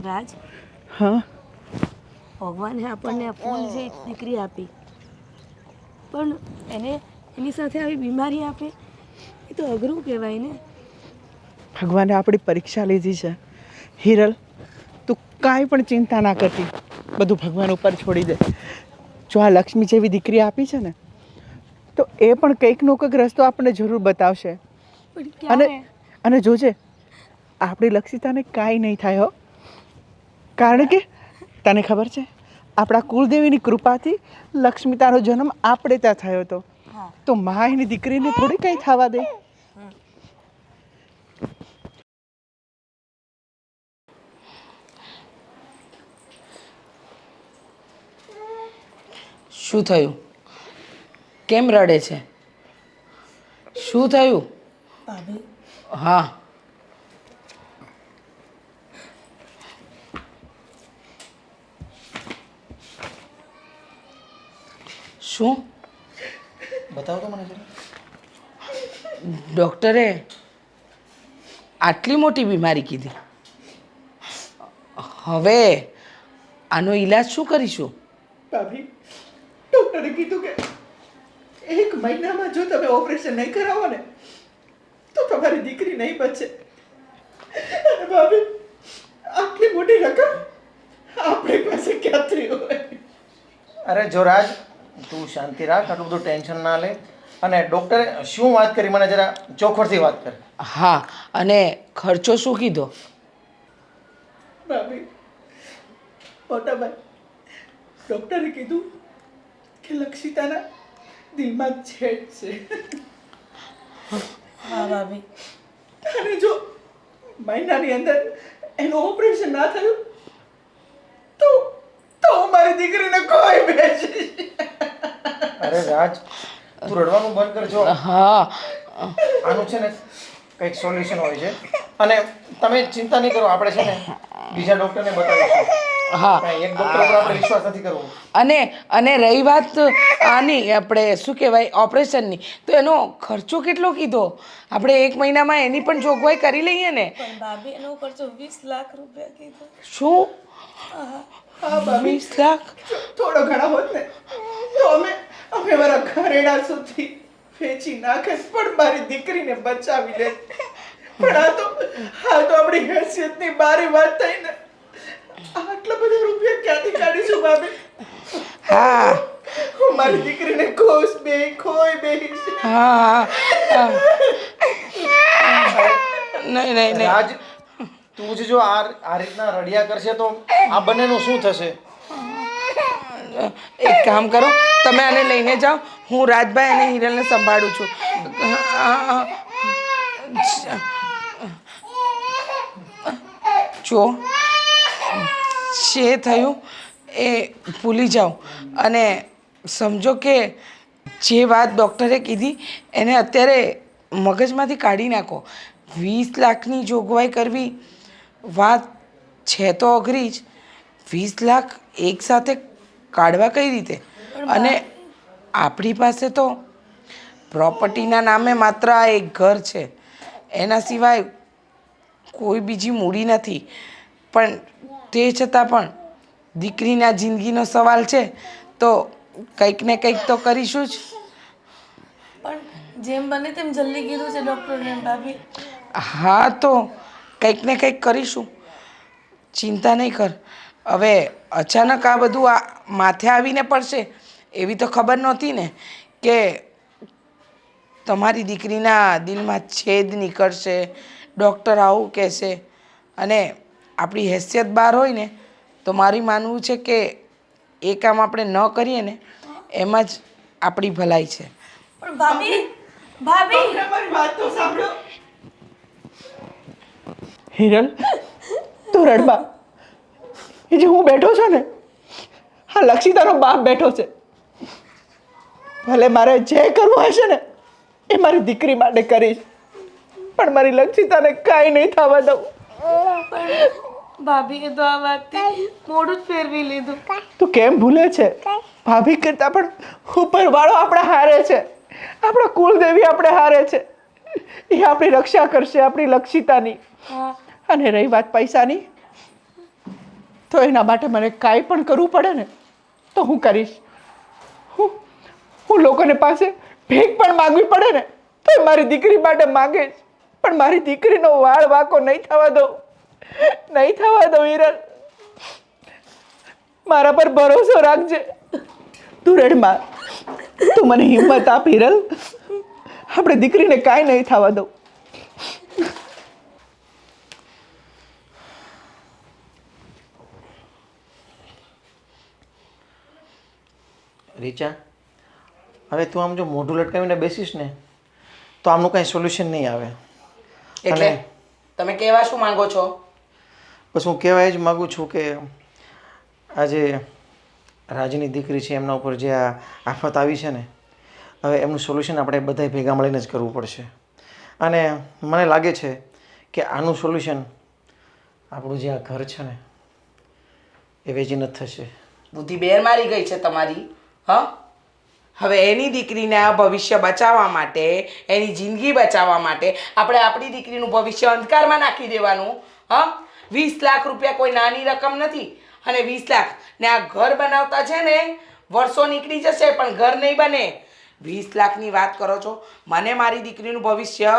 રાજ, હા ભગવાને આપણને આ ફૂલ જે દીકરી આપી, પણ એને એની સાથે આવી બીમારી આપે એ તો અઘરું કહેવાય ને. ભગવાને આપણી પરીક્ષા લીધી છે. હિરલ, તું કાંઈ પણ ચિંતા ના કરતી, બધું ભગવાન ઉપર છોડી દે. જો આ લક્ષ્મી જેવી દીકરી આપી છે ને, તો એ પણ કંઈકનો કંઈક રસ્તો આપણને જરૂર બતાવશે. પણ અને ક્યારે? અને જોજે, આપણી લક્ષિતાને કાંઈ નહીં થાય હો. કારણ કે તને ખબર છે, આપણા કુળદેવીની કૃપાથી લક્ષ્મીતાનો જન્મ આપણે ત્યાં થયો હતો. હા. તો મા એની દીકરીને થોડી કંઈ થવા દે. શું થયું? કેમ રડે છે? શું થયું? ભાભી, હા. શું? બતાવો તો મને જરા. ડૉક્ટરે આટલી મોટી બીમારી કીધી. હવે આનો ઈલાજ શું કરીશું? ભાભી, ડૉક્ટરે કીધું કે 1 મહિનામાં જો તમે ઓપરેશન નહીં કરાવો ને, તો તમારી દીકરી નહીં બચે. અને ભાભી, આટલી મોટી રકમ આપણી પાસે ક્યાંથી હોય? અરે જો રાજ, તું શાંતિ રાખ, આટલું બધું ટેન્શન ના લે. અને ડૉક્ટરે શું વાત કરી મને જરા ચોખવટથી વાત કર. હા, અને ખર્ચો શું કીધો? ભાભી, મોટાભાઈ, ડૉક્ટરે કીધું કે લક્ષિતાના દિલમાં છેદ છે. હા ભાભી, અને જો મહિનાની અંદર એનું ઓપરેશન ના થયું તો તો મારી દીકરીને કોઈ બેસી. અરે રાજ, તું રડવાનું બંધ કરજો. હા. આનું છે ને કંઈક સોલ્યુશન હોય છે. અને તમે ચિંતા નહીં કરો, આપણે છે ને બીજા ડૉક્ટરને બતાવીશું. હા. કાંઈ એક ડૉક્ટર ઉપર આપણે વિશ્વાસ નથી કરવો. અને રહી વાત આની, આપણે શું કહેવાય, ઓપરેશનની, તો એનો ખર્ચો કેટલો કીધો? આપણે 1 મહિનામાં એની પણ જોગવાઈ કરી લઈએ ને. પણ ભાભી એનો ખર્ચો 20 લાખ રૂપિયા કીધો. શું? હા ભાભી, 20 લાખ? થોડો ઘણા હોત ને તો અમે મારા ઘરેણા સુધી વેચી નાખે, પણ મારી દીકરીને બચાવી લે. પણ આ તો આપણી હેસિયતની બારી વાત થઈ ને. આટલા બધા રૂપિયા ક્યાંથી કાઢીશું ભાભી? હા. હું મારી દીકરીને ખોઈ બેહીશ. હા. નહીં. રાજ, તું જ જો આ રીતના રડ્યા કરશે તો આ બંનેનું શું થશે? એક કામ કરો, તમે આને લઈને જાઓ, હું રાજભાઈ અને હિરલને સંભાળું છું. જો જે થયું એ ભૂલી જાઓ અને સમજો કે જે વાત ડૉક્ટરે કીધી એને અત્યારે મગજમાંથી કાઢી નાખો. 20 લાખની જોગવાઈ કરવી વાત છે તો અઘરી જ. 20 લાખ એકસાથે કાઢવા કઈ રીતે? અને આપણી પાસે તો પ્રોપર્ટીના નામે માત્ર આ એક ઘર છે, એના સિવાય કોઈ બીજી મૂડી નથી. પણ તે છતાં પણ દીકરીના જિંદગીનો સવાલ છે, તો કંઈક ને કંઈક તો કરીશું જ. પણ જેમ બને તેમ જલ્દી કીધું છે ડૉક્ટરને ભાભી. હા, તો કંઈક ને કંઈક કરીશું, ચિંતા નહીં કર. હવે અચાનક આ બધું આ માથે આવીને પડશે એવી તો ખબર નહોતી ને, કે તમારી દીકરીના દિલમાં છેદ નીકળશે, ડૉક્ટર આવું કહેશે. અને આપણી હેસિયત બહાર હોય ને, તો મારી માનવું છે કે એ કામ આપણે ન કરીએ ને એમાં જ આપણી ભલાઈ છે. પણ ભાભી, મારી વાત તો સાંભળો. હિરલ, તું રડબા. એ જે હું બેઠો છું ને, હા લક્ષિતાનો બાપ બેઠો છે. ભલે મારે જે કરવું હશે ને એ મારી દીકરી માટે કરીશ, પણ મારી લક્ષિતાને કાંઈ નહીં થવા દઉં. ભાભીએ તો આ વાતથી મોઢું જ ફેરવી લીધું. તું કેમ ભૂલે છે? ભાભી કરતાં પણ ઉપરવાળો આપણા હારે છે, આપણા કુળદેવી આપણે હારે છે. એ આપણી રક્ષા કરશે, આપણી લક્ષિતાની. હા. અને રહી વાત પૈસાની, તો એના માટે મને કાંઈ પણ કરવું પડે ને તો હું કરીશ. હું લોકોને પાસે ભેગ પણ માગવી પડે ને તો એ મારી દીકરી માટે માગે જ, પણ મારી દીકરીનો વાળ વાંકો નહીં થવા દઉં, નહીં થવા દઉં. હિરલ, મારા પર ભરોસો રાખજે. તું રડમાં, તું મને હિંમત આપ હિરલ. આપણે દીકરીને કાંઈ નહીં થવા દઉં. રીચા, હવે તું આમ જો મોઢું લટકાવીને બેસીશ ને તો આમનું કાંઈ સોલ્યુશન નહીં આવે. એટલે તમે કહેવા શું માંગો છો? બસ હું કહેવાય જ માગું છું કે આજે રાજની દીકરી છે એમના ઉપર જે આ આફત આવી છે ને, હવે એમનું સોલ્યુશન આપણે બધાય ભેગા મળીને જ કરવું પડશે. અને મને લાગે છે કે આનું સોલ્યુશન આપણું જે આ ઘર છે ને એ વેચીને જ થશે. બુદ્ધિ બેર મારી ગઈ છે તમારી. હા, હવે એની દીકરીને આ ભવિષ્ય બચાવવા માટે, એની જિંદગી બચાવવા માટે આપણે આપણી દીકરીનું ભવિષ્ય અંધકારમાં નાખી દેવાનું? હા, 20 લાખ રૂપિયા કોઈ નાની રકમ નથી. અને 20 લાખ ને આ ઘર બનાવતા છે ને વર્ષો નીકળી જશે પણ ઘર નહીં બને. 20 લાખની વાત કરો છો? મને મારી દીકરીનું ભવિષ્ય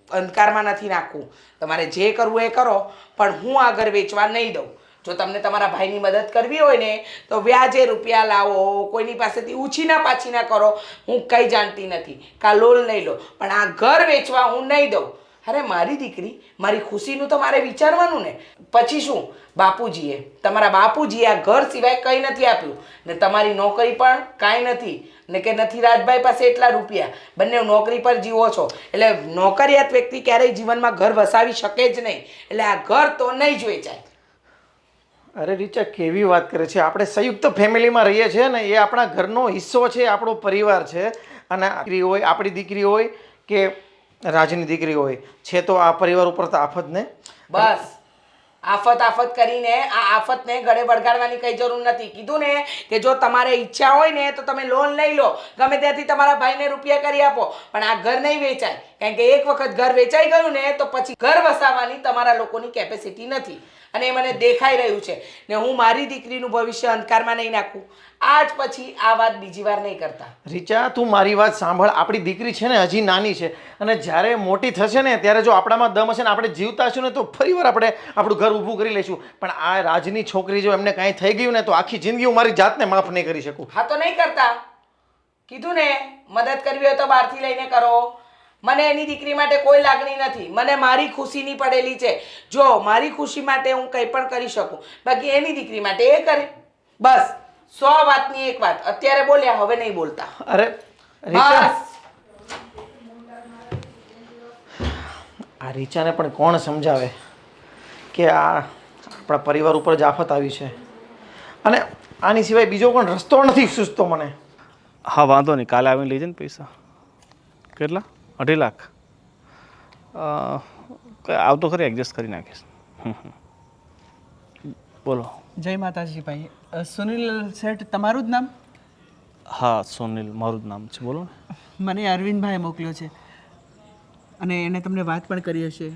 અંધકારમાં નથી નાખવું. તમારે જે કરવું એ કરો, પણ હું આ ઘર વેચવા નહીં દઉં. જો તમને તમારા ભાઈની મદદ કરવી હોય ને તો વ્યાજે રૂપિયા લાવો, કોઈની પાસેથી ઉછીના પાછીના કરો. હું કંઈ જાણતી નથી, કા લોન લઈ લો, પણ આ ઘર વેચવા હું નહીં દઉં. અરે મારી દીકરી, મારી ખુશીનું તો મારે વિચારવાનું ને. પછી શું, બાપુજીએ, તમારા બાપુજીએ આ ઘર સિવાય કંઈ નથી આપ્યું ને તમારી નોકરી પણ કાંઈ નથી ને કે નથી રાજભાઈ પાસે એટલા રૂપિયા. બંને નોકરી પર જીવો છો એટલે નોકરિયાત વ્યક્તિ ક્યારેય જીવનમાં ઘર વસાવી શકે જ નહીં. એટલે આ ઘર તો નહીં જ વેચાય. અરે રીચા, કેવી વાત કરે છે! આપણે સંયુક્ત ફેમિલીમાં રહીએ છીએ ને, એ આપણા ઘરનો હિસ્સો છે, આપણો પરિવાર છે. અને દીકરી હોય, આપણી દીકરી હોય કે રાજની દીકરી હોય, છે તો આ પરિવાર ઉપર તો આફત ને. બસ આફત કરીને આ આફતને ગળે વળગાડવાની કઈ જરૂર નથી. કીધું ને કે જો તમારે ઈચ્છા હોય ને તો તમે લોન લઈ લો, ગમે ત્યાંથી તમારા ભાઈને રૂપિયા કરી આપો, પણ આ ઘર નહીં વેચાય. કારણ કે એક વખત ઘર વેચાઈ ગયું ને તો પછી ઘર વસાવવાની તમારા લોકોની કેપેસિટી નથી. અને એ મને દેખાઈ રહ્યું છે ને હું મારી દીકરીનું ભવિષ્ય અંધકારમાં નહીં નાખું. આજ પછી આ વાત બીજી વાર નહીં કરતા. રીચા, તું મારી વાત સાંભળ. આપણી દીકરી છે ને હજી નાની છે, અને જ્યારે મોટી થશે ને ત્યારે જો આપણામાં દમ હશે ને આપણે જીવતા હશું ને તો ફરીવાર આપણે આપણું ઘર ઊભું કરી લઈશું. પણ આ રાજની છોકરી જો એમને કાંઈ થઈ ગયું ને તો આખી જિંદગી હું મારી જાતને માફ નહીં કરી શકું. હા તો નહીં કરતા. કીધું ને, મદદ કરવી હોય તો બહારથી લઈને કરો. મને એની દીકરી માટે કોઈ લાગણી નથી. મને મારી ખુશીની પડેલી છે. જો મારી ખુશી માટે હું કંઈ પણ કરી શકું, બાકી એની દીકરી માટે એ કરે. બસ 100 વાતની એક વાત. અત્યારે બોલ્યા, હવે નહીં બોલતા. અરે રીચા, આ રીચાને પણ કોણ સમજાવે કે આ આપણા પરિવાર ઉપર જ આફત આવી છે, અને આની સિવાય બીજો પણ રસ્તો નથી સૂઝતો મને. હા, વાંધો નહીં, કાલે આવીને લઈ જાય ને પૈસા. કેટલા? 2.5 લાખ. આવતો ખરી, એડજસ્ટ કરી નાખીશ. બોલો. જય માતાજી ભાઈ. સુનિલ શેઠ તમારું જ નામ? હા, સોનિલ મારું જ નામ છે. બોલો ને. મને અરવિંદભાઈએ મોકલ્યો છે અને એણે તમને વાત પણ કરી હશે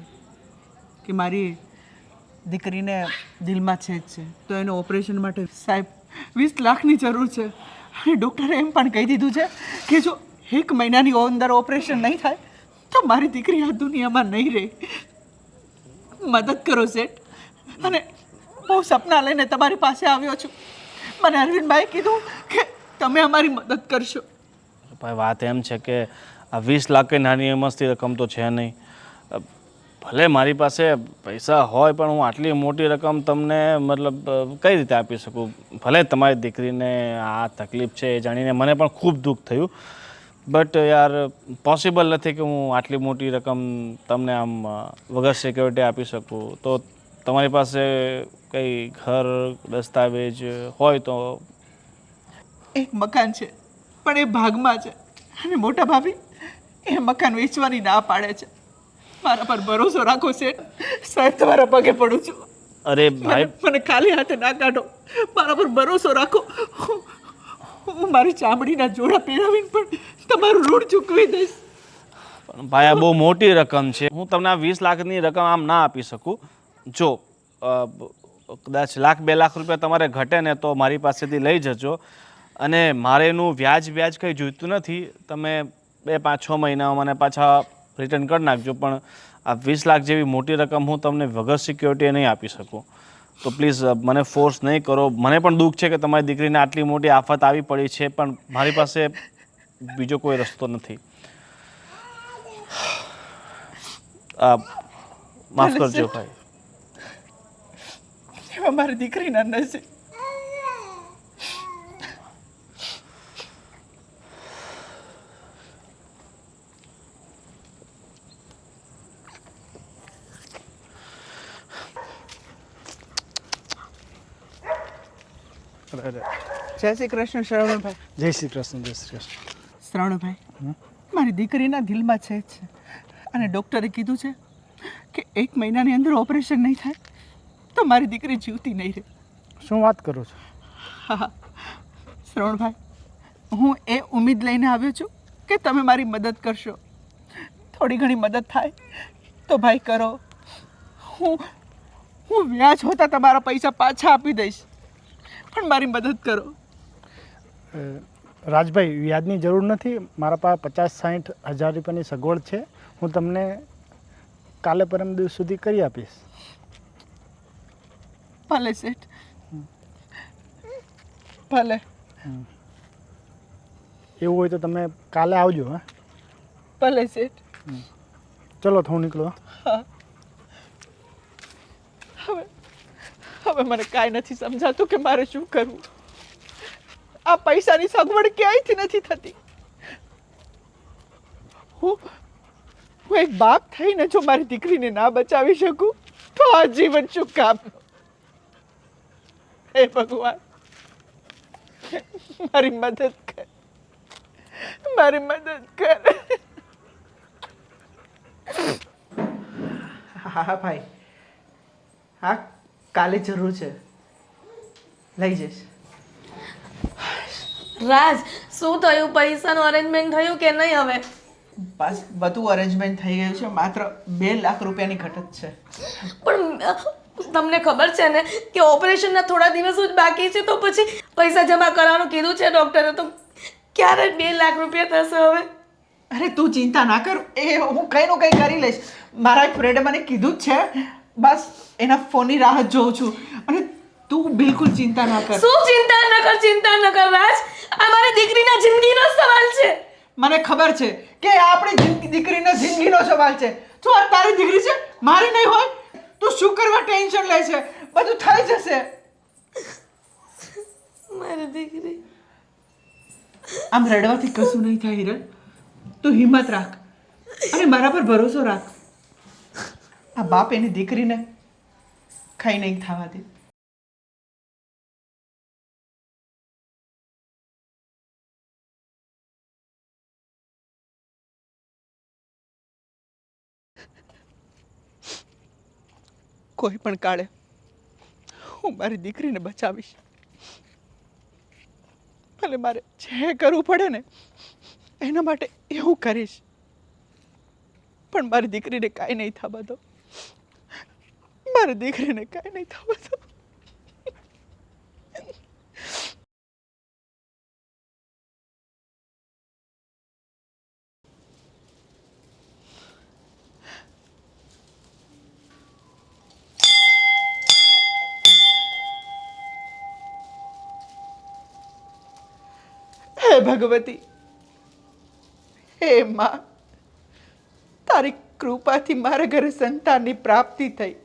કે મારી દીકરીને દિલમાં છેદ છે, તો એનું ઓપરેશન માટે સાહેબ 20 લાખની જરૂર છે. અને ડૉક્ટરે એમ પણ કહી દીધું છે કે જો 1 મહિનાની અંદર ઓપરેશન નહીં થાય તો મારી દીકરી આ દુનિયામાં નહીં રહે. મદદ કરો શેઠ. અને બહુ સપના લઈને તમારી પાસે આવ્યો છું. મને અરવિંદભાઈએ કીધું કે તમે અમારી મદદ કરશો. ભાઈ, વાત એમ છે કે આ 20 લાખ કંઈ નાની મસ્તી રકમ તો છે નહીં. ભલે મારી પાસે પૈસા હોય પણ હું આટલી મોટી રકમ તમને મતલબ કઈ રીતે આપી શકું? ભલે તમારી દીકરીને આ તકલીફ છે એ જાણીને મને પણ ખૂબ દુઃખ થયું, બટ યાર પોસિબલ નથી કે હું આટલી મોટી રકમ તમને આમ વગર સિક્યોરિટી આપી શકું. તો તમારી પાસે કંઈ ઘર દસ્તાવેજ હોય તો? એક મકાન છે પણ એ ભાગમાં છે, અને મોટા ભાભી એ મકાન વેચવાની ના પાડે છે. મારા પર ભરોસો રાખો શેઠ. સાહેબ, તમારા પગે પડું છું. અરે ભાઈ, મને ખાલી હાથે ના કાઢો. મારા પર ભરોસો રાખો. હું મારી ચામડીના જોડા પહેરાવીને પણ તમારું ઋણ ચૂકવી દઈશ. પણ ભાઈ, આ બહુ મોટી રકમ છે. હું તમને આ 20 લાખની રકમ આમ ના આપી શકું. જો કદાચ 1-2 લાખ રૂપિયા તમારે ઘટે ને તો મારી પાસેથી લઈ જજો. અને મારે એનું વ્યાજ કંઈ જોઈતું નથી. તમે 2-5-6 મહિનામાં મને પાછા રિટર્ન કરી નાખજો. પણ આ 20 લાખ જેવી મોટી રકમ હું તમને વગર સિક્યોરિટીએ નહીં આપી શકું. તો પ્લીઝ મને ફોર્સ નહીં કરો. મને પણ દુઃખ છે કે તમારી દીકરીને આટલી મોટી આફત આવી પડી છે, પણ મારી પાસે બીજો કોઈ રસ્તો નથી. માફ કરજો ભાઈ. એવા મારી દીકરીના નસીબ. જય શ્રી કૃષ્ણ શ્રવણભાઈ. જય શ્રી કૃષ્ણ. જય શ્રી કૃષ્ણ. શ્રવણભાઈ, મારી દીકરીના દિલમાં છે જ છે, અને ડૉક્ટરે કીધું છે કે 1 મહિનાની અંદર ઓપરેશન નહીં થાય તો મારી દીકરી જીવતી નહીં રહે. શું વાત કરો છો? હા શ્રવણભાઈ, હું એ ઉમ્મીદ લઈને આવ્યો છું કે તમે મારી મદદ કરશો. થોડી ઘણી મદદ થાય તો ભાઈ કરો. હું વ્યાજ હોતા તમારા પૈસા પાછા આપી દઈશ, પણ મારી મદદ કરો. રાજભાઈ, વ્યાજની જરૂર નથી. મારા પાસે 50-60 હજાર રૂપિયાની સગવડ છે. હું તમને કાલે પરમ દિવસ સુધી કરી આપીશ. ભલે શેઠ, ભલે. એવું હોય તો તમે કાલે આવજો. હા, ભલે શેઠ. ચલો તો હું નીકળો. હા, હવે મને કાંઈ નથી સમજાતું કે મારે શું કરવું. આ પૈસાની સગવડ ક્યાંયથી નથી થતી. હું એક બાપ થઈને જો મારી દીકરીને ના બચાવી શકું તો આ જીવન શું કામ. હે ભગવાન, મારી મદદ કર, મારી મદદ કર. હા ભાઈ, હા કાલે જરૂર છે, લઈ જઈશ. રાજ, શું થયું? પૈસાનું અરેન્જમેન્ટ થયું કે નહીં હવે? બસ બધું અરેન્જમેન્ટ થઈ ગયું છે. માત્ર 2 લાખ રૂપિયાની ઘટત છે. પણ તમને ખબર છે ને કે ઓપરેશનના થોડા દિવસો જ બાકી છે, તો પછી પૈસા જમા કરવાનું કીધું છે ડૉક્ટરે. તો ક્યારે 2 લાખ રૂપિયા થશે હવે? અરે તું ચિંતા ના કર, એ હું કંઈનું કંઈ કરી લઈશ. મારા એક ફ્રેન્ડે મને કીધું જ છે. બસ એના ફોનની રાહ જ જોઉં છું. અને તું બિલકુલ ચિંતા ના કર. શું ચિંતા ન કર? ચિંતા ન કર રાજ, આ મારી દીકરીના જિંદગીનો સવાલ છે. મને ખબર છે કે આ આપણી દીકરીના જિંદગીનો સવાલ છે. જો આ તારી દીકરી છે, મારી નહીં હોય. તું શું કરવા ટેન્શન લે છે? બધું થઈ જશે. મારી દીકરી. આમ રડવાથી કશું નહીં થાય હિરલ. તું હિંમત રાખ અને મારા પર ભરોસો રાખ. આ બાપ એની દીકરીને કંઈ નહીં થવા દે. કોઈ પણ કાળે હું મારી દીકરીને બચાવીશ. ભલે મારે જે કરવું પડે ને એના માટે એવું કરીશ, પણ મારી દીકરીને કાંઈ નહીં થવા દો. મારી દીકરીને કાંઈ નહીં થવા દો. હે ભગવતી, હે માં, તારી કૃપાથી મારા ઘરે સંતાનની પ્રાપ્તિ થઈ.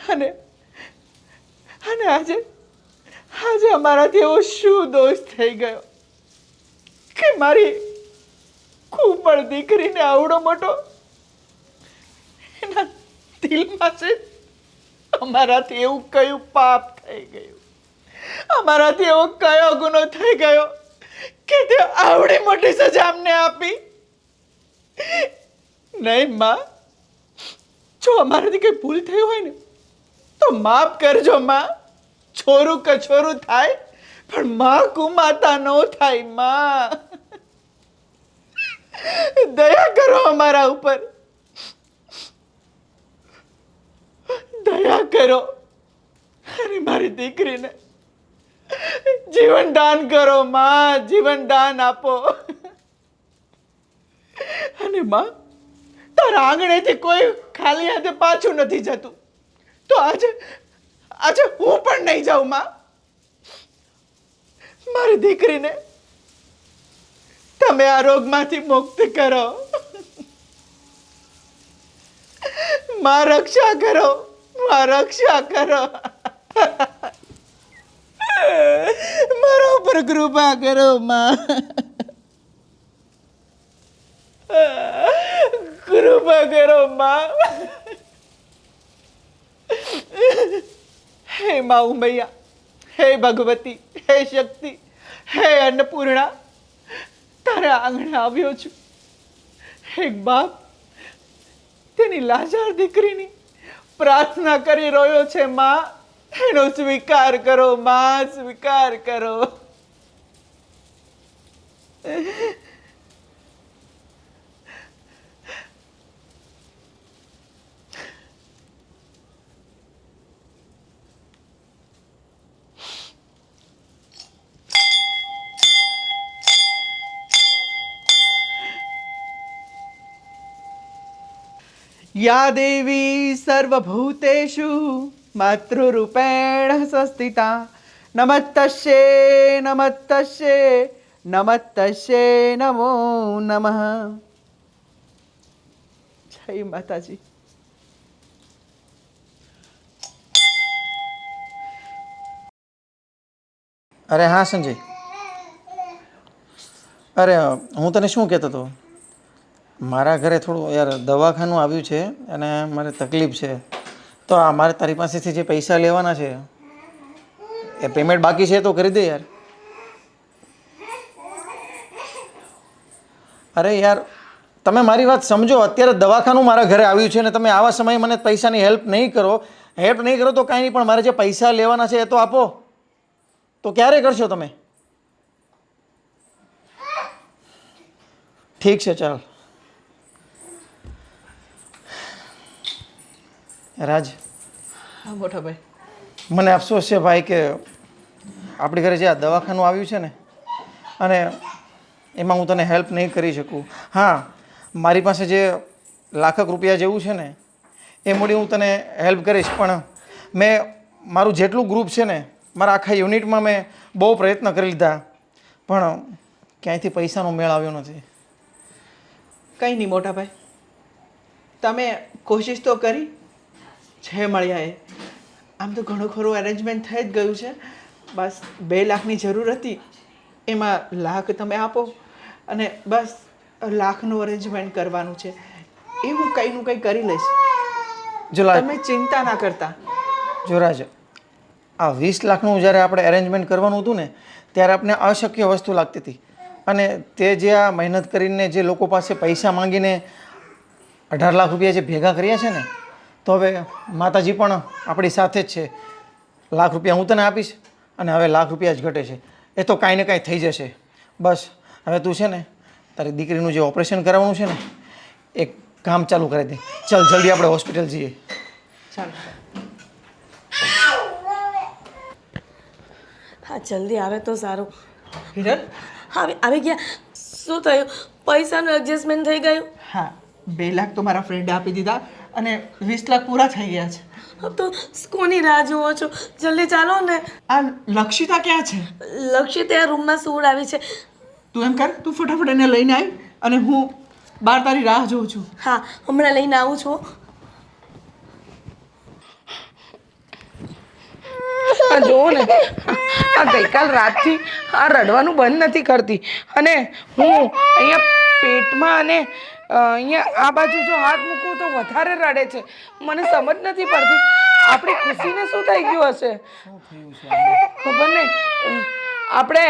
અને આજે અમારાથી એવો શું દોષ થઈ ગયો કે મારી કુંવળ દીકરીને આવડો મોટો એના દિલમાં છે. અમારાથી એવું કયું પાપ થઈ ગયું, અમારાથી એવો કયો ગુનો થઈ ગયો કે તે આવડી મોટી સજા અમને આપી? નહીં માં, જો અમારાથી કઈ ભૂલ થઈ હોય ને તો માફ કરજો માં. છોરું કછોરું થાય પણ માં કુમાતા ન થાય. માં, દયા કરો અમારા ઉપર, દયા કરો. અને મારી દીકરીને જીવન દાન કરો માં, જીવન દાન આપો. અને માં, તારા આંગણેથી કોઈ ખાલી હાથે પાછું નથી જતું, તો આજે હું પણ નહીં જાઉં માં. મારી દીકરીને તમે આ રોગમાંથી મુક્ત કરો માં, રક્ષા કરો માં, રક્ષા કરો. મારા ઉપર કૃપા કરો માં, કૃપા કરો માં. હે મા ઉમૈયા, હે ભગવતી, હે શક્તિ, હે અન્નપૂર્ણા, તારા આંગણે આવ્યો છું. એક બાપ તેની લાચાર દીકરીની પ્રાર્થના કરી રહ્યો છે માં, એનો સ્વીકાર કરો માં, સ્વીકાર કરો. या देवी सर्वभूतेषु मातृरूपेण संस्थिता नमस्तस्यै नमस्तस्यै नमस्तस्यै नमो नमः. જય માતાજી. અરે હા સંજય, અરે હું તને શું કહેતો હતો, મારા ઘરે થોડું યાર દવાખાનું આવ્યું છે અને મારે તકલીફ છે, તો આ મારે તારી પાસેથી જે પૈસા લેવાના છે એ પેમેન્ટ બાકી છે તો કરી દે યાર. અરે યાર તમે મારી વાત સમજો, અત્યારે દવાખાનું મારા ઘરે આવ્યું છે ને તમે આવા સમયે મને પૈસાની હેલ્પ નહીં કરો તો કાંઈ નહીં, પણ મારે જે પૈસા લેવાના છે એ તો આપો. તો ક્યારે કરશો તમે? ઠીક છે ચાલ. રાજ, હા મોટા ભાઈ. મને અફસોસ છે ભાઈ કે આપણી ઘરે જે આ દવાખાનું આવ્યું છે ને, અને એમાં હું તને હેલ્પ નહીં કરી શકું. હા, મારી પાસે જે લાખક રૂપિયા જેવું છે ને એ મૂડી હું તને હેલ્પ કરીશ, પણ મેં મારું જેટલું ગ્રુપ છે ને, મારા આખા યુનિટમાં મેં બહુ પ્રયત્ન કરી લીધા, પણ ક્યાંયથી પૈસાનો મેળ આવ્યો નથી. કંઈ નહીં મોટા ભાઈ, તમે કોશિશ તો કરી, છે મળ્યા એ. આમ તો ઘણું ખરું અરેન્જમેન્ટ થઈ જ ગયું છે, બસ 2 લાખની જરૂર હતી, એમાં લાખ તમે આપો અને બસ લાખનું અરેન્જમેન્ટ કરવાનું છે. એ હું કંઈનું કંઈ કરી લઈશ, જો તમે ચિંતા ના કરતા. જો રાજ, આ 20 લાખનું જ્યારે આપણે અરેન્જમેન્ટ કરવાનું હતું ને ત્યારે આપણે અશક્ય વસ્તુ લાગતી હતી, અને તે જે આ મહેનત કરીને જે લોકો પાસે પૈસા માંગીને 18 લાખ રૂપિયા જે ભેગા કર્યા છે ને, તો હવે માતાજી પણ આપણી સાથે જ છે. લાખ રૂપિયા હું તને આપીશ અને હવે લાખ રૂપિયા જ ઘટે છે, એ તો કાંઈ ને કાંઈ થઈ જશે. બસ હવે તું છે ને તારી દીકરીનું જે ઓપરેશન કરાવવાનું છે ને એ કામ ચાલુ કરી દે. ચાલ જલ્દી આપણે હોસ્પિટલ જઈએ. ચાલો. હા જલ્દી આવે તો સારું. હિરલ, આવી ગયા. શું થયું? પૈસાનું એડજસ્ટમેન્ટ થઈ ગયું? હા 2 લાખ તો મારા ફ્રેન્ડે આપી દીધા અને 20 લાખ પૂરા થઈ ગયા છે. હવે તો કોની રાહ જુઓ છો? જલ્દી ચાલો ને. આ લક્ષિતા ક્યાં છે? લક્ષ્ય ત્યાં રૂમમાં સુવડાવી છે. તું એમ કર, તું ફટાફટ એને લઈને આવી અને હું બહાર તારી રાહ જોઉં છું. હા હમણાં લઈને આવું છું. આ જુઓ ને, આ ગઈકાલ રાતથી આ રડવાનું બંધ નથી કરતી, અને હું અહીંયા પેટમાં અને અહીંયા આ બાજુ જો હાથ મૂકું તો વધારે રડે છે. મને સમજ નથી પડતી આપણી ખુશીને શું થઈ ગયું હશે. ખબર નહીં, આપણે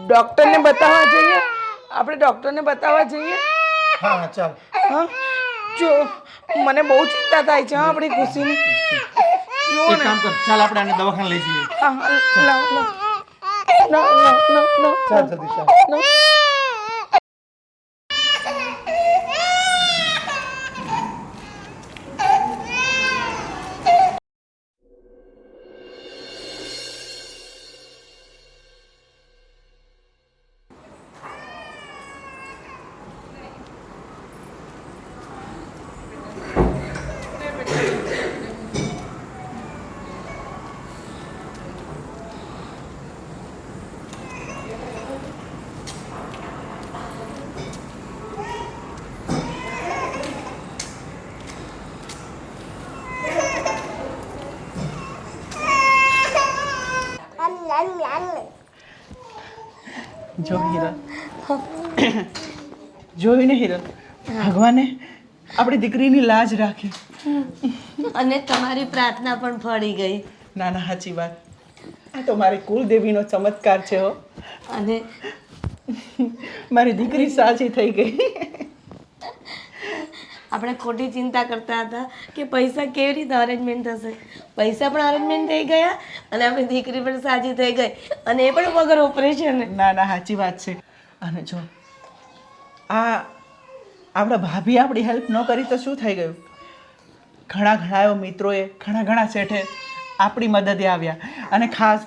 ડૉક્ટરને બતાવવા જઈએ. હા હા ચાલ. હા જો મને બહુ ચિંતા થાય છે આપણી ખુશીની. જુઓ એક ને. કામ કર, ચાલ આપણે આને દવાખાને લઈ જઈએ. હા લાવ ચાલ જલ્દી ચાલ. જો હિરલ, જોયું ને હિરલ, ભગવાને આપણી દીકરીની લાજ રાખી. અને તમારી પ્રાર્થના પણ ફળી ગઈ. ના ના, સાચી વાત. આ તો મારી કુલદેવીનો ચમત્કાર છે હો. અને મારી દીકરી સાચી થઈ ગઈ. આપણે ખોટી ચિંતા કરતા હતા કે પૈસા કેવી રીતે અરેન્જમેન્ટ થશે. પૈસા પણ અરેન્જમેન્ટ થઈ ગયા અને આપણી દીકરી પણ સાજી થઈ ગઈ, અને એ પણ વગર ઓપરેશન. ના ના, સાચી વાત છે. અને જો આપણા ભાભી આપણી હેલ્પ ન કરી તો શું થઈ ગયું? ઘણા એવા મિત્રોએ, ઘણા શેઠે આપણી મદદે આવ્યા. અને ખાસ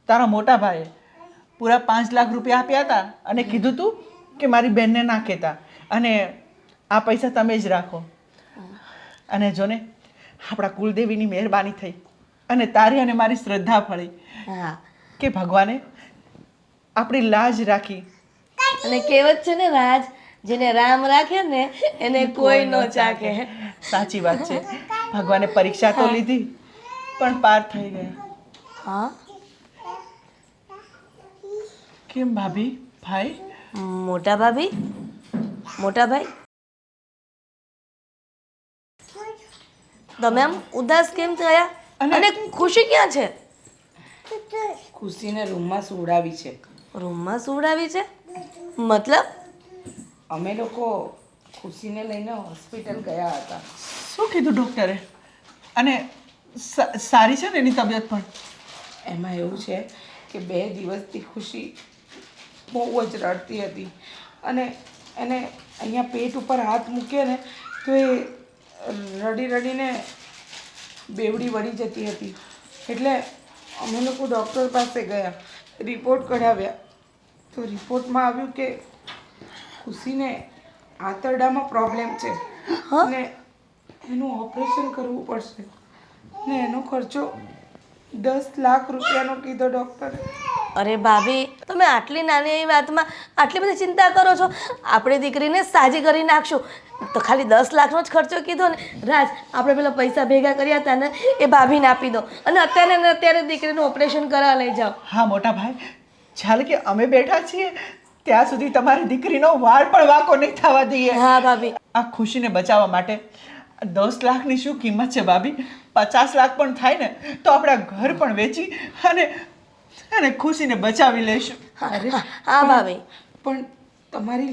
તારા મોટા ભાઈએ પૂરા 5 લાખ રૂપિયા આપ્યા હતા અને કીધું તું કે મારી બહેનને ના કહેતા, અને આ પૈસા તમે જ રાખો. અને જો ને, આપણા કુલદેવીની મહેરબાની થઈ અને તારી અને મારી શ્રદ્ધા ફળી હા, કે ભગવાને આપણી લાજ રાખી. અને કહેવત છે ને, રાજ જેને રામ રાખે ને એને કોઈ ન ચાકે. સાચી વાત છે. ભગવાને પરીક્ષા તો લીધી પણ પાર થઈ ગયા. હા, કેમ ભાભી? ભાઈ? મોટા ભાભી, મોટા ભાઈ, તમે આમ ઉદાસ કેમ થયા? અને ખુશી ક્યાં છે? ખુશીને રૂમમાં સુવડાવી છે. રૂમમાં સુવડાવી છે? મતલબ? અમે લોકો ખુશીને લઈને હોસ્પિટલ ગયા હતા. શું કીધું ડૉક્ટરે? અને સારી છે ને એની તબિયત પણ? એમાં એવું છે કે 2 દિવસથી ખુશી બહુ જ રડતી હતી, અને એને અહીંયા પેટ ઉપર હાથ મૂક્યો ને તો એ રડીને બેવડી વળી જતી હતી. એટલે અમે લોકો ડૉક્ટર પાસે ગયા, રિપોર્ટ કઢાવ્યા, તો રિપોર્ટમાં આવ્યું કે ખુશીને આંતરડામાં પ્રોબ્લેમ છે ને એનું ઓપરેશન કરવું પડશે, ને એનો ખર્ચો 10 લાખ રૂપિયાનો કીધો ડૉક્ટરે. અરે ભાભી, તમે આટલી નાની એવી વાતમાં આટલી બધી ચિંતા કરો છો. આપણી દીકરીને સાજી કરી નાખશું. તો ખાલી 10 લાખનો જ ખર્ચો કીધો ને. રાજ, આપણે પેલા પૈસા ભેગા કર્યા હતા ને એ ભાભીને આપી દો, અને અત્યારે દીકરીનું ઓપરેશન કરાવવા લઈ જાઓ. હા મોટા ભાઈ, ચાલ કે અમે બેઠા છીએ ત્યાં સુધી તમારી દીકરીનો વાળ પણ વાંકો નહીં થવા દઈએ. હા ભાભી. આ ખુશીને બચાવવા માટે 10 લાખની શું કિંમત છે ભાભી? 50 લાખ પણ થાય ને તો આપણા ઘર પણ વેચી અને ખુશીને બચાવી લઈશું. હા ભાભી. પણ તમારી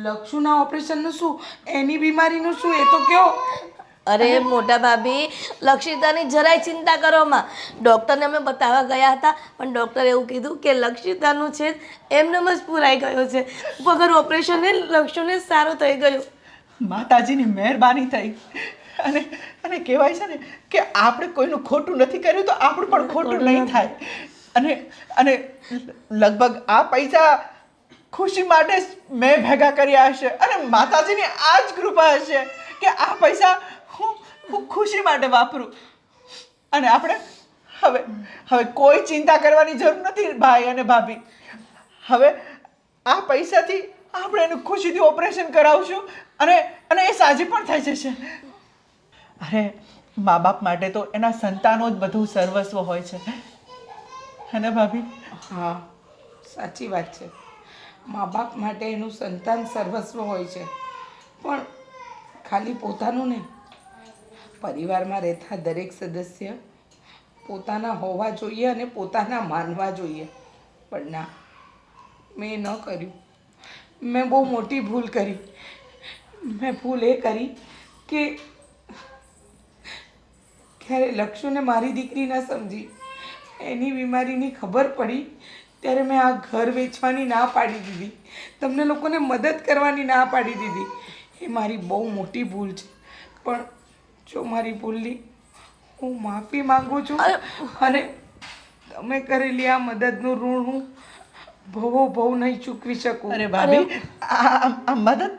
લક્ષુના ઓપરેશનનું શું? એની બીમારીનું શું? એ તો કહો. અરે મોટા ભાભી, લક્ષિતાની જરાય ચિંતા કરોમાં. ડૉક્ટરને અમે બતાવવા ગયા હતા, પણ ડૉક્ટરે એવું કીધું કે લક્ષિતાનું છે એમનેમ જ પૂરાઈ ગયો છે. વગર ઓપરેશને લક્ષુને સારું થઈ ગયું. માતાજીની મહેરબાની થઈ. અને કહેવાય છે ને કે આપણે કોઈનું ખોટું નથી કર્યું તો આપણું પણ ખોટું નહીં થાય. અને લગભગ આ પૈસા ખુશી માટે જ મેં ભેગા કર્યા હશે, અને માતાજીની આ જ કૃપા હશે કે આ પૈસા હું ખુશી માટે વાપરું. અને આપણે હવે કોઈ ચિંતા કરવાની જરૂર નથી ભાઈ અને ભાભી. હવે આ પૈસાથી આપણે એનું ખુશીથી ઓપરેશન કરાવશું અને એ સાજી પણ થઈ જશે. અરે મા બાપ માટે તો એના સંતાનો જ બધું સર્વસ્વ હોય છે, હે ને ભાભી? હા, સાચી વાત છે. મા બાપ માટે એનું સંતાન સર્વસ્વ હોય છે, પણ ખાલી પોતાનું નહીં, પરિવારમાં રહેતા દરેક સદસ્ય પોતાના હોવા જોઈએ અને પોતાના માનવા જોઈએ. પણ ના, મેં ન કર્યું. મેં બહુ મોટી ભૂલ કરી. મેં ભૂલ એ કરી કે ક્યારે લક્ષુને મારી દીકરી ન સમજી. એની બીમારીની ખબર પડી ત્યારે મેં આ ઘર વેચવાની ના પાડી દીધી, તમને લોકોને મદદ કરવાની ના પાડી દીધી. એ મારી બહુ મોટી ભૂલ છે. પણ જો મારી ભૂલની હું માફી માંગુ છું, અને તમે કરેલી આ મદદનું ઋણ હું બહુ નહીં ચૂકવી શકું. અરે ભાભી, આ મદદ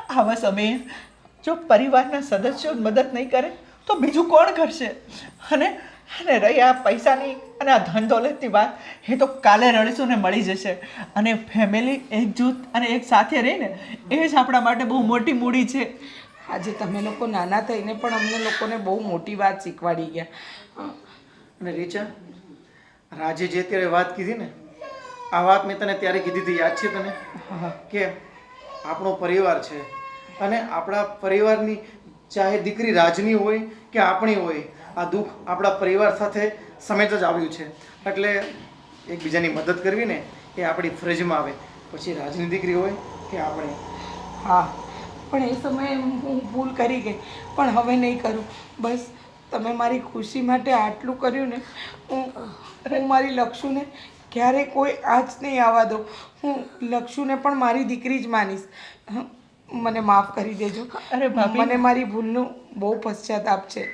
આવા સમયે જો પરિવારના સદસ્યો મદદ નહીં કરે તો બીજું કોણ કરશે? અને રહી આ પૈસાની અને આ ધન દોલતની વાત, એ તો કાલે રડીશું ને મળી જશે. અને ફેમિલી એકજૂથ અને એક સાથે રહીને એ જ આપણા માટે બહુ મોટી મૂડી છે. આજે તમે લોકો નાના થઈને પણ અમને લોકોને બહુ મોટી વાત શીખવાડી ગયા. અને રીચા, રાજે જે અત્યારે વાત કીધી ને આ વાત મેં તને ત્યારે કીધી હતી, યાદ છે તને? કે આપણો પરિવાર છે અને આપણા પરિવારની ચાહે દીકરી રાજની હોય કે આપણી હોય, આ દુઃખ આપણા પરિવાર સાથે સમેત જ આવ્યું છે. એટલે એકબીજાની મદદ કરવી ને એ આપણી ફરજમાં આવે, પછી રાજની દીકરી હોય કે આપણે. હા, પણ એ સમયે હું ભૂલ કરી ગઈ, પણ હવે નહીં કરું. બસ તમે મારી ખુશી માટે આટલું કર્યું ને, હું મારી લક્ષુને ક્યારે કોઈ આજ નહીં આવવા દઉં. હું લક્ષુને પણ મારી દીકરી જ માનીશ. મને માફ કરી દેજો. અરે ભાભી. મને મારી ભૂલનું બહુ પશ્ચાતાપ છે.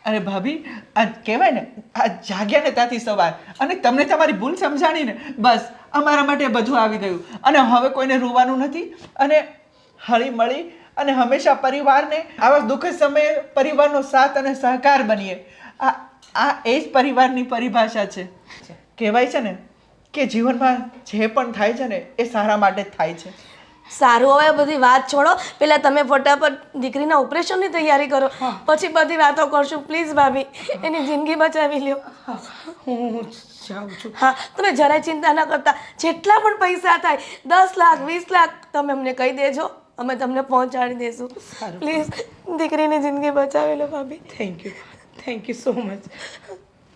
અરે ભાભી, આ કહેવાય ને, આ જાગ્યા ને ત્યાંથી સવાર, અને તમને તમારી ભૂલ સમજાણી ને, બસ અમારા માટે બધું આવી ગયું. અને હવે કોઈને રોવાનું નથી, અને હળી મળી અને હંમેશા પરિવારને આવા દુઃખદ સમયે પરિવારનો સાથ અને સહકાર બનીએ. આ એ જ પરિવારની પરિભાષા છે. કહેવાય છે ને કે જીવનમાં જે પણ થાય છે ને એ સારા માટે જ થાય છે. સારું, હવે બધી વાત છોડો. પહેલાં તમે ફટાફટ દીકરીના ઓપરેશનની તૈયારી કરો, પછી બધી વાતો કરશું. પ્લીઝ ભાભી, એની જિંદગી બચાવી લ્યો. હું જાઉં છું. હા, તમે જરાય ચિંતા ન કરતા. જેટલા પણ પૈસા થાય, 10 લાખ 20 લાખ, તમે અમને કહી દેજો, અમે તમને પહોંચાડી દઈશું. પ્લીઝ દીકરીની જિંદગી બચાવી લો ભાભી. Thank you so much.